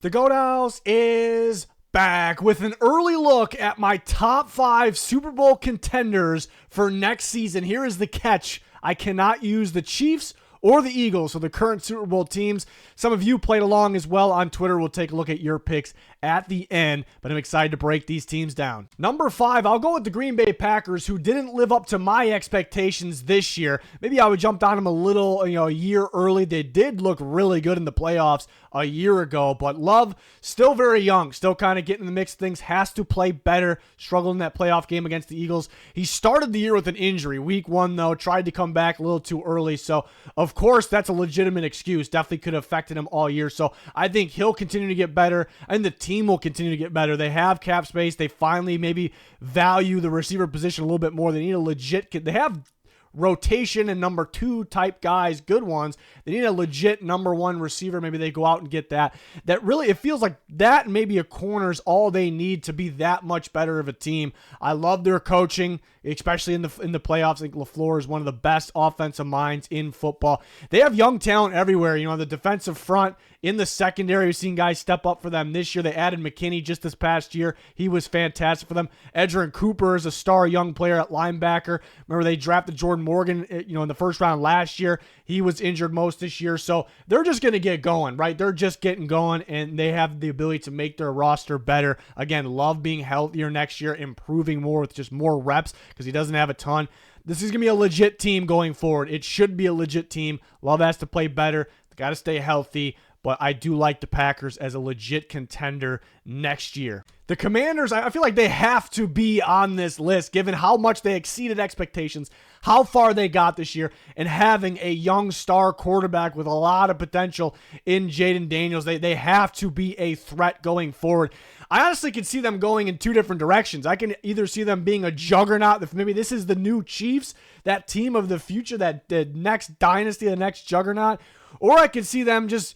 The Goat House is back with an early look at my top 5 Super Bowl contenders for next season. Here is the catch. I cannot use the Chiefs or the Eagles, so the current Super Bowl teams. Some of you played along as well on Twitter. We'll take a look at your picks at the end, but I'm excited to break these teams down. Number 5, I'll go with the Green Bay Packers, who didn't live up to my expectations this year. Maybe I would jump on them a little, a year early. They did look really good in the playoffs a year ago, but Love, still very young, still kind of getting in the mix of things, has to play better, struggled in that playoff game against the Eagles. He started the year with an injury. Week 1, though, tried to come back a little too early, so of course that's a legitimate excuse. Definitely could have affected him all year, so I think he'll continue to get better, and the team will continue to get better. They have cap space. They finally maybe value the receiver position a little bit more. They need a legit, they have rotation and number 2 type guys, good ones. They need a legit number 1 receiver. Maybe they go out and get that. That really, it feels like that and maybe a corner is all they need to be that much better of a team. I love their coaching, especially in the playoffs. I think LaFleur is one of the best offensive minds in football. They have young talent everywhere. The defensive front, in the secondary, we've seen guys step up for them this year. They added McKinney just this past year. He was fantastic for them. Edgerrin Cooper is a star young player at linebacker. Remember, they drafted Jordan Morgan, in the first round last year. He was injured most this year. So they're just going to get going, right? They're just getting going, and they have the ability to make their roster better. Again, Love being healthier next year, improving more with just more reps because he doesn't have a ton. This is going to be a legit team going forward. It should be a legit team. Love has to play better. They got to stay healthy. But I do like the Packers as a legit contender next year. The Commanders, I feel like they have to be on this list given how much they exceeded expectations, how far they got this year, and having a young star quarterback with a lot of potential in Jaden Daniels. They have to be a threat going forward. I honestly can see them going in 2 different directions. I can either see them being a juggernaut, if maybe this is the new Chiefs, that team of the future, that the next dynasty, the next juggernaut, or I could see them just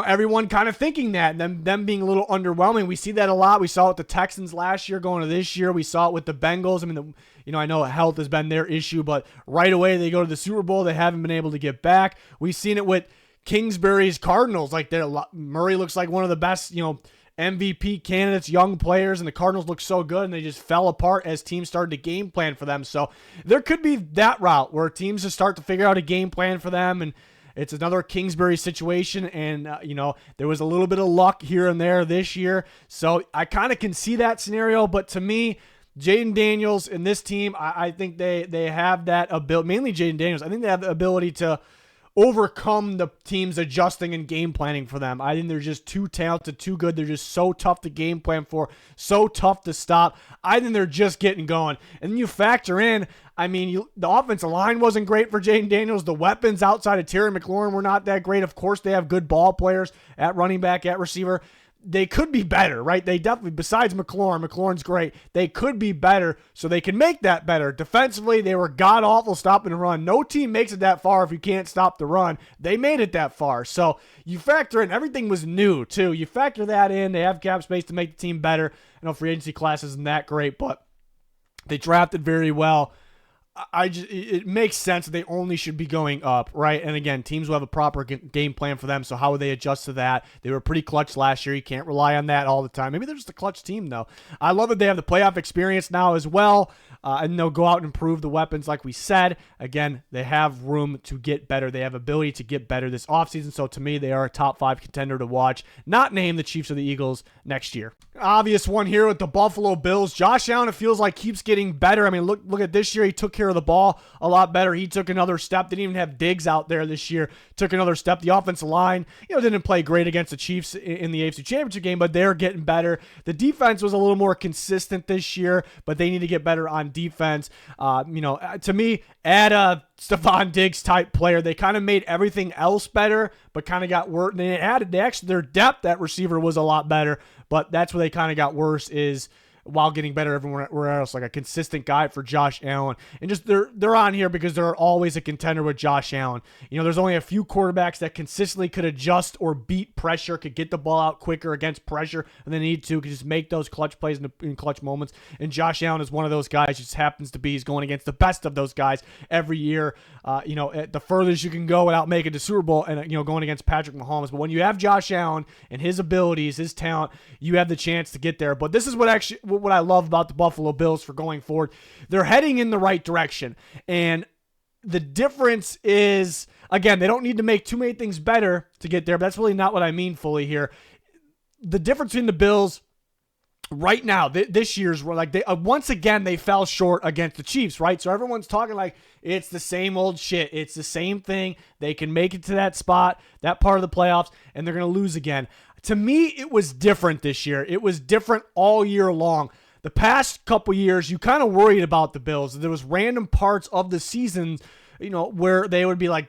everyone kind of thinking that, and them being a little underwhelming. We see that a lot. We saw it with the Texans last year going to this year. We saw it with the Bengals. I know health has been their issue, but right away they go to the Super Bowl. They haven't been able to get back. We've seen it with Kingsbury's Cardinals. Like Murray looks like one of the best, MVP candidates, young players, and the Cardinals look so good, and they just fell apart as teams started to game plan for them. So there could be that route where teams just start to figure out a game plan for them, and it's another Kingsbury situation, and, there was a little bit of luck here and there this year. So I kind of can see that scenario, but to me, Jaden Daniels and this team, I think they have that ability, mainly Jaden Daniels. I think they have the ability to overcome the teams adjusting and game planning for them. I think they're just too talented, too good. They're just so tough to game plan for, so tough to stop. I think they're just getting going. And then you factor in, the offensive line wasn't great for Jaden Daniels. The weapons outside of Terry McLaurin were not that great. Of course, they have good ball players at running back, at receiver. They could be better, right? They definitely, besides McLaurin's great. They could be better, so they can make that better. Defensively, they were god-awful stopping the run. No team makes it that far if you can't stop the run. They made it that far. So you factor in, everything was new, too. You factor that in. They have cap space to make the team better. Free agency class isn't that great, but they drafted very well. It makes sense that they only should be going up, right? And again, teams will have a proper game plan for them, so how would they adjust to that? They were pretty clutch last year. You can't rely on that all the time. Maybe they're just a clutch team, though. I love that they have the playoff experience now as well, and they'll go out and improve the weapons like we said. Again, they have room to get better. They have ability to get better this offseason, so to me, they are a top 5 contender to watch, not name the Chiefs or the Eagles next year. Obvious one here with the Buffalo Bills. Josh Allen, it feels like, keeps getting better. Look at this year. He took care of the ball a lot better. He took another step. Didn't even have Diggs out there this year. Took another step. The offensive line, didn't play great against the Chiefs in the AFC Championship game, but they're getting better. The defense was a little more consistent this year, but they need to get better on defense. To me, add a Stephon Diggs type player. They kind of made everything else better, but kind of got worse. Their depth at receiver was a lot better, but that's where they kind of got worse is while getting better everywhere else, like a consistent guy for Josh Allen. And just they're on here because they're always a contender with Josh Allen. There's only a few quarterbacks that consistently could adjust or beat pressure, could get the ball out quicker against pressure, and they need to, could just make those clutch plays in clutch moments. And Josh Allen is one of those guys. Just happens to be, he's going against the best of those guys every year. At the furthest you can go without making the Super Bowl, and going against Patrick Mahomes. But when you have Josh Allen and his abilities, his talent, you have the chance to get there. But this is what I love about the Buffalo Bills for going forward. They're heading in the right direction. And the difference is, again, they don't need to make too many things better to get there, but that's really not what I mean fully here. The difference between the Bills right now, this year's, like, once again, they fell short against the Chiefs, right? So everyone's talking like it's the same old shit. It's the same thing. They can make it to that spot, that part of the playoffs, and they're going to lose again. To me, it was different this year. It was different all year long. The past couple years, you kind of worried about the Bills. There was random parts of the season, where they would be like,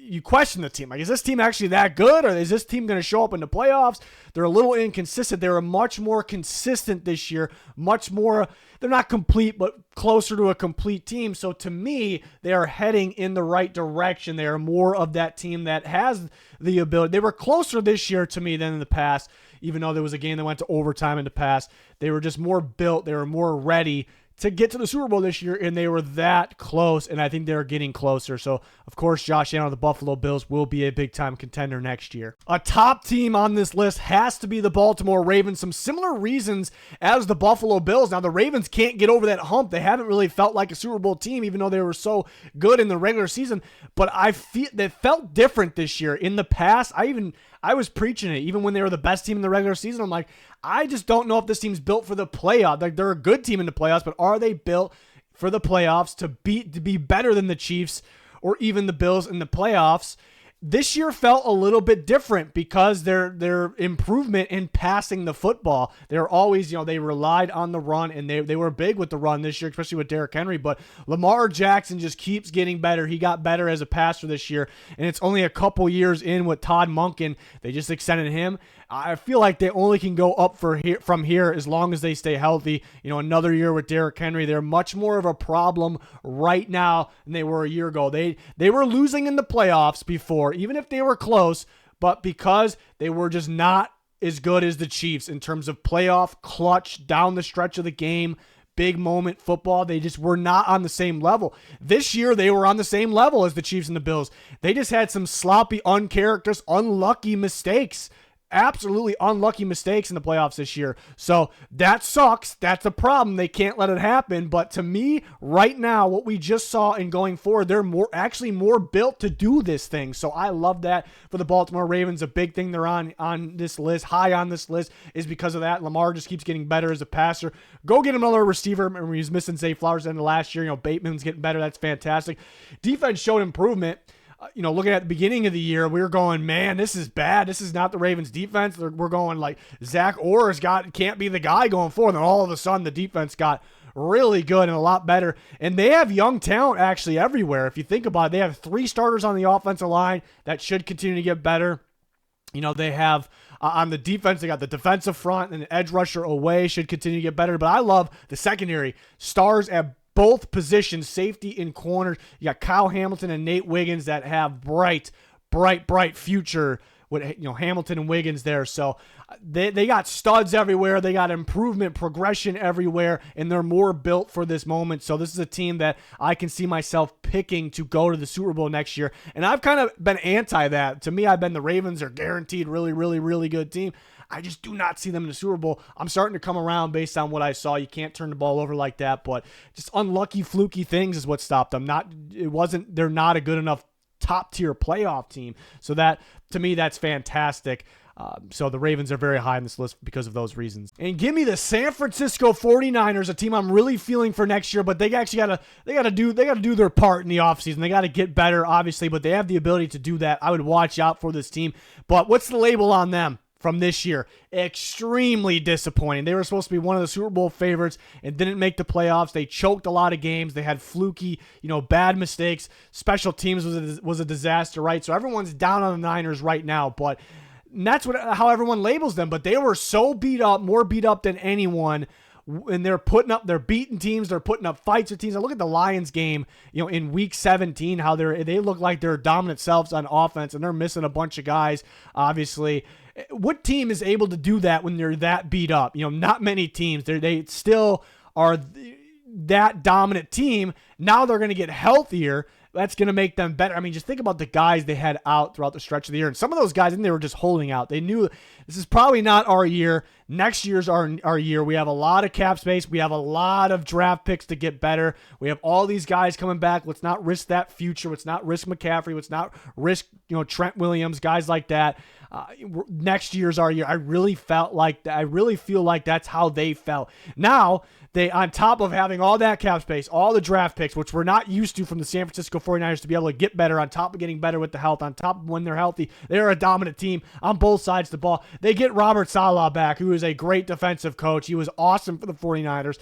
you question the team. Like, is this team actually that good, or is this team going to show up in the playoffs? They're a little inconsistent. They were much more consistent this year, much more. They're not complete, but closer to a complete team. So to me, they are heading in the right direction. They are more of that team that has the ability. They were closer this year to me than in the past, even though there was a game that went to overtime in the past. They were just more built. They were more ready to get to the Super Bowl this year, and they were that close, and I think they're getting closer. So, of course, Josh Allen of the Buffalo Bills will be a big-time contender next year. A top team on this list has to be the Baltimore Ravens. Some similar reasons as the Buffalo Bills. Now, the Ravens can't get over that hump. They haven't really felt like a Super Bowl team, even though they were so good in the regular season. But I feel they felt different this year. In the past, I was preaching it, even when they were the best team in the regular season. I'm like, I just don't know if this team's built for the playoffs. Like, they're a good team in the playoffs, but are they built for the playoffs to be better than the Chiefs or even the Bills in the playoffs? This year felt a little bit different because their improvement in passing the football. They're always, they relied on the run, and they were big with the run this year, especially with Derrick Henry. But Lamar Jackson just keeps getting better. He got better as a passer this year, and it's only a couple years in with Todd Monken. They just extended him. I feel like they only can go up from here as long as they stay healthy. Another year with Derrick Henry, they're much more of a problem right now than they were a year ago. They were losing in the playoffs before, even if they were close, but because they were just not as good as the Chiefs in terms of playoff clutch down the stretch of the game, big moment football, they just were not on the same level. This year, they were on the same level as the Chiefs and the Bills. They just had some sloppy, uncharacteristic, unlucky mistakes. Absolutely unlucky mistakes in the playoffs this year. So that sucks. That's a problem. They can't let it happen. But to me, right now, what we just saw and going forward, they're actually more built to do this thing. So I love that for the Baltimore Ravens. A big thing they're on this list, high on this list, is because of that. Lamar just keeps getting better as a passer. Go get another receiver. Remember, he was missing Zay Flowers at the end of last year. Bateman's getting better. That's fantastic. Defense showed improvement. Looking at the beginning of the year, we were going, man, this is bad. This is not the Ravens defense. We're going like Zach Orr's can't be the guy going forward. And all of a sudden the defense got really good and a lot better. And they have young talent actually everywhere. If you think about it, they have 3 starters on the offensive line that should continue to get better. They have on the defense, they got the defensive front and the edge rusher away should continue to get better. But I love the secondary. Stars at both positions, safety and corners. You got Kyle Hamilton and Nate Wiggins that have bright future with Hamilton and Wiggins there. So they got studs everywhere. They got improvement, progression everywhere, and they're more built for this moment. So this is a team that I can see myself picking to go to the Super Bowl next year. And I've kind of been anti that. To me, I've been the Ravens are guaranteed really, really, really good team. I just do not see them in the Super Bowl. I'm starting to come around based on what I saw. You can't turn the ball over like that, but just unlucky, fluky things is what stopped them. They're not a good enough top tier playoff team. So that, to me, that's fantastic. So the Ravens are very high on this list because of those reasons. And give me the San Francisco 49ers, a team I'm really feeling for next year, but they actually gotta do their part in the offseason. They gotta get better, obviously, but they have the ability to do that. I would watch out for this team. But what's the label on them from this year? Extremely disappointing. They were supposed to be one of the Super Bowl favorites and didn't make the playoffs. They choked a lot of games. They had fluky, bad mistakes. Special teams was a disaster, right? So everyone's down on the Niners right now, but that's how everyone labels them. But they were so beat up, more beat up than anyone and they're beating teams, they're putting up fights with teams. I look at the Lions game, in week 17, how they look like their dominant selves on offense, and they're missing a bunch of guys, obviously. What team is able to do that when they're that beat up? Not many teams. They still are that dominant team. Now they're going to get healthier. That's going to make them better. I mean, just think about the guys they had out throughout the stretch of the year. And some of those guys, I think they were just holding out. They knew this is probably not our year. Next year's our year. We have a lot of cap space. We have a lot of draft picks to get better. We have all these guys coming back. Let's not risk that future. Let's not risk McCaffrey. Let's not risk, Trent Williams, guys like that. Next year's our year. I really feel like that's how they felt. Now, they, on top of having all that cap space, all the draft picks, which we're not used to from the San Francisco 49ers, to be able to get better, on top of getting better with the health, on top of when they're healthy, they're a dominant team on both sides of the ball. They get Robert Saleh back, who is a great defensive coach. He was awesome for the 49ers.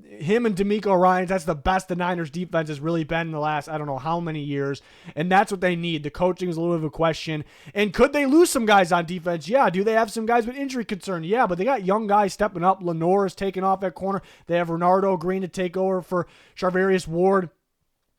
Him and D'Amico Ryans, that's the best the Niners defense has really been in the last, I don't know how many years, and that's what they need. The coaching is a little bit of a question. And could they lose some guys on defense? Yeah. Do they have some guys with injury concern? Yeah, but they got young guys stepping up. Lenore is taking off at corner. They have Renardo Green to take over for Charvarius Ward.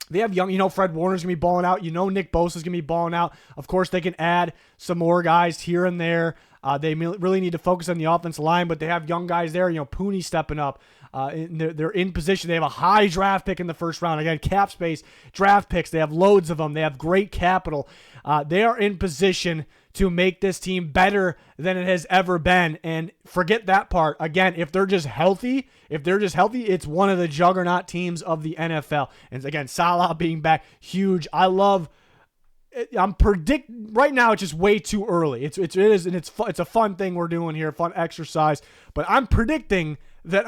They have young, Fred Warner's going to be balling out. Nick Bosa's going to be balling out. Of course, they can add some more guys here and there. They really need to focus on the offensive line, but they have young guys there. Pooney stepping up. They're in position. They have a high draft pick in the first round. Again, cap space, draft picks. They have loads of them. They have great capital. They are in position to make this team better than it has ever been. And forget that part. Again, if they're just healthy, it's one of the juggernaut teams of the NFL. And again, Salah being back, huge. I'm right now. It's just way too early. It is, and it's a fun thing we're doing here, fun exercise. But I'm predicting that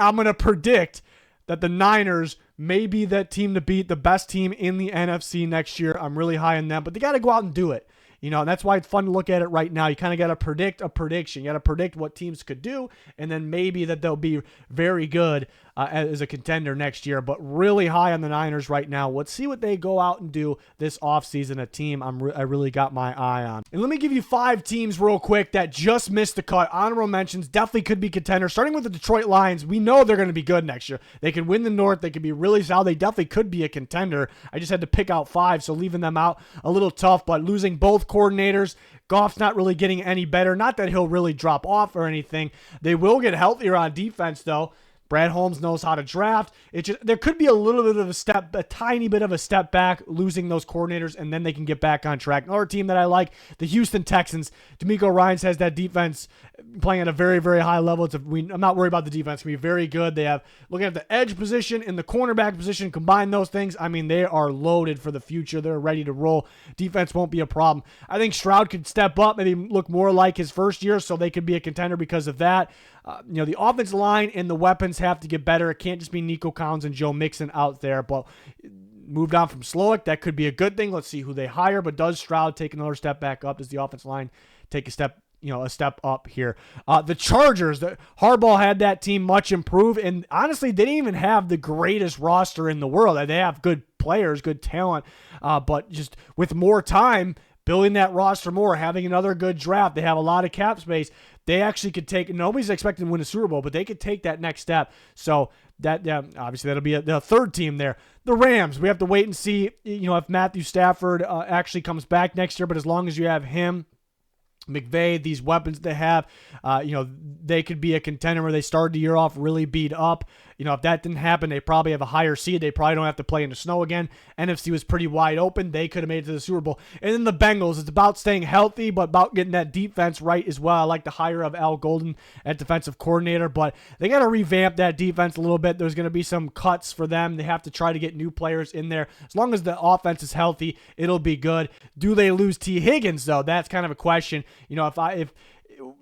that the Niners may be that team to beat, the best team in the NFC next year. I'm really high on them, but they got to go out and do it. And that's why it's fun to look at it right now. You kind of got to predict a prediction. You got to predict what teams could do, and then maybe that they'll be very good as a contender next year. But really high on the Niners right now. Let's see what they go out and do this offseason, a team I really got my eye on. And let me give you 5 teams real quick that just missed the cut. Honorable mentions, definitely could be contenders. Starting with the Detroit Lions, we know they're going to be good next year. They could win the North. They could be really solid. They definitely could be a contender. I just had to pick out 5, so leaving them out a little tough, but losing both coordinators, Goff's not really getting any better. Not that he'll really drop off or anything. They will get healthier on defense, though. Brad Holmes knows how to draft. There could be a tiny bit of a step back, losing those coordinators, and then they can get back on track. Another team that I like, the Houston Texans. D'Amico Ryans has that defense playing at a very, very high level. I'm not worried about the defense. It's going to be very good. They have, looking at the edge position and the cornerback position, combine those things. I mean, they are loaded for the future. They're ready to roll. Defense won't be a problem. I think Stroud could step up, maybe look more like his first year, so they could be a contender because of that. The offensive line and the weapons have to get better. It can't just be Nico Collins and Joe Mixon out there. But moved on from Slowick, that could be a good thing. Let's see who they hire. But does Stroud take another step back up? Does the offensive line take a step up here? The Chargers, Harbaugh had that team much improved. And honestly, they didn't even have the greatest roster in the world. They have good players, good talent. But just with more time, building that roster more, having another good draft, they have a lot of cap space. They actually could take, nobody's expecting to win a Super Bowl, but they could take that next step. So that obviously that'll be the third team there. The Rams, we have to wait and see, if Matthew Stafford actually comes back next year, but as long as you have him, McVay, these weapons they have, they could be a contender where they started the year off really beat up. If that didn't happen, they probably have a higher seed. They probably don't have to play in the snow again. NFC was pretty wide open. They could have made it to the Super Bowl. And then the Bengals, it's about staying healthy, but about getting that defense right as well. I like the hire of Al Golden at defensive coordinator, but they got to revamp that defense a little bit. There's going to be some cuts for them. They have to try to get new players in there. As long as the offense is healthy, it'll be good. Do they lose T. Higgins, though? That's kind of a question. If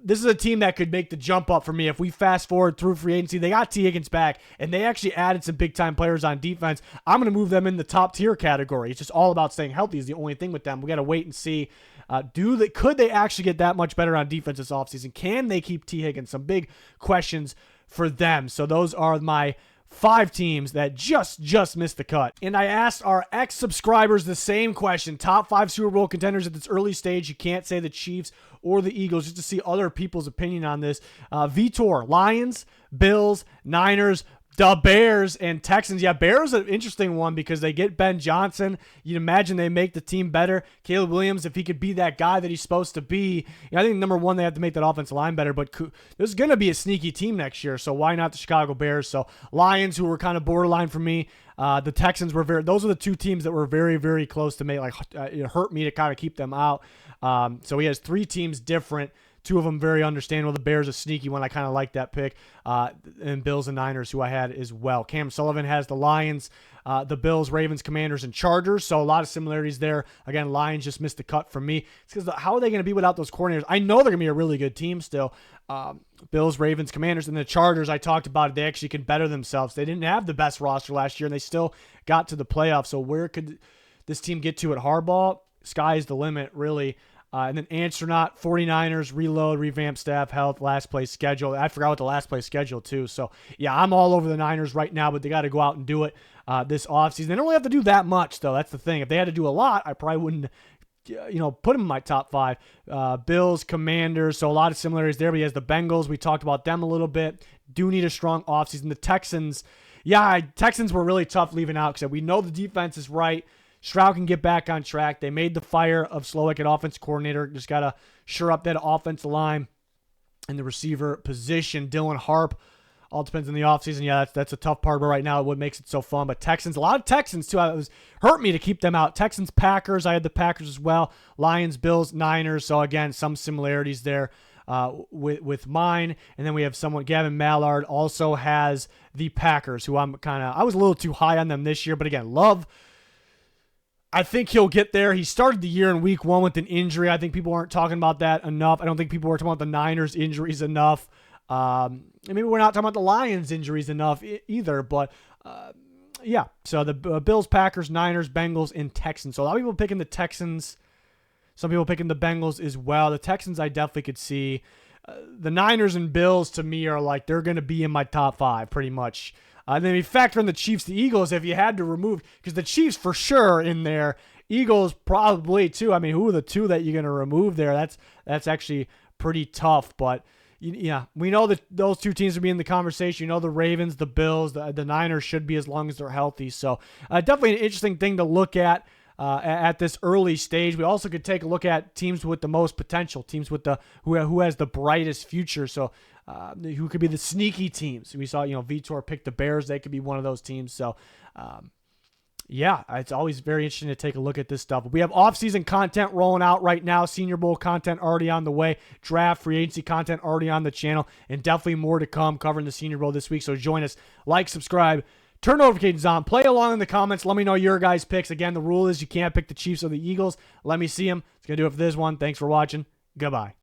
this is a team that could make the jump up for me. If we fast forward through free agency, they got T. Higgins back, and they actually added some big-time players on defense. I'm going to move them in the top-tier category. It's just all about staying healthy is the only thing with them. We got to wait and see. Could they actually get that much better on defense this offseason? Can they keep T. Higgins? Some big questions for them. So those are my 5 teams that just missed the cut. And I asked our ex-subscribers the same question. Top 5 Super Bowl contenders at this early stage. You can't say the Chiefs or the Eagles, just to see other people's opinion on this. Vitor, Lions, Bills, Niners, the Bears, and Texans. Yeah, Bears an interesting one because they get Ben Johnson. You'd imagine they make the team better. Caleb Williams, if he could be that guy that he's supposed to be. I think number one, they have to make that offensive line better, but there's going to be a sneaky team next year, so why not the Chicago Bears? So Lions, who were kind of borderline for me. The Texans were those are the two teams that were very, very close to make, it hurt me to kind of keep them out. So he has three teams different. Two of them very understandable. The Bears a sneaky one. I kind of like that pick. And Bills and Niners, who I had as well. Cam Sullivan has the Lions, the Bills, Ravens, Commanders, and Chargers. So a lot of similarities there. Again, Lions just missed the cut for me. It's because how are they going to be without those coordinators? I know they're going to be a really good team still. Bills, Ravens, Commanders, and the Chargers, I talked about it. They actually can better themselves. They didn't have the best roster last year, and they still got to the playoffs. So where could this team get to at Harbaugh? Sky's the limit, really. And then Astronaut, 49ers, reload, revamp staff, health, last place schedule. I forgot what the last place schedule, too. So, yeah, I'm all over the Niners right now, but they got to go out and do it this offseason. They don't really have to do that much, though. That's the thing. If they had to do a lot, I probably wouldn't, put them in my top five. Bills, Commanders, so a lot of similarities there. But he has the Bengals. We talked about them a little bit. Do need a strong offseason. The Texans, Texans were really tough leaving out because we know the defense is right. Stroud can get back on track. They made the fire of Slowick at offense coordinator. Just got to shore up that offensive line and the receiver position. Dylan Harp, all depends on the offseason. Yeah, that's a tough part of it right now. What makes it so fun. But Texans, a lot of Texans, too. It was hurt me to keep them out. Texans, Packers. I had the Packers as well. Lions, Bills, Niners. So, again, some similarities there with mine. And then we have Gavin Mallard also has the Packers, who I was a little too high on them this year. But, again, I think he'll get there. He started the year in week one with an injury. I think people aren't talking about that enough. I don't think people were talking about the Niners injuries enough. And maybe we're not talking about the Lions injuries enough either. But, so the Bills, Packers, Niners, Bengals, and Texans. So a lot of people picking the Texans. Some people picking the Bengals as well. The Texans I definitely could see. The Niners and Bills, to me, are they're going to be in my top five pretty much. And then you factor in the Chiefs, the Eagles, if you had to remove, because the Chiefs for sure in there, Eagles probably too. I mean, who are the two that you're going to remove there? That's actually pretty tough. But yeah, we know that those two teams will be in the conversation. The Ravens, the Bills, the Niners should be as long as they're healthy. So definitely an interesting thing to look at this early stage. We also could take a look at teams with the most potential, teams with who has the brightest future. So who could be the sneaky teams. We saw, Vitor pick the Bears. They could be one of those teams. So, it's always very interesting to take a look at this stuff. We have off-season content rolling out right now. Senior Bowl content already on the way. Draft, free agency content already on the channel. And definitely more to come covering the Senior Bowl this week. So join us. Like, subscribe. Turn notifications on. Play along in the comments. Let me know your guys' picks. Again, the rule is you can't pick the Chiefs or the Eagles. Let me see them. It's going to do it for this one. Thanks for watching. Goodbye.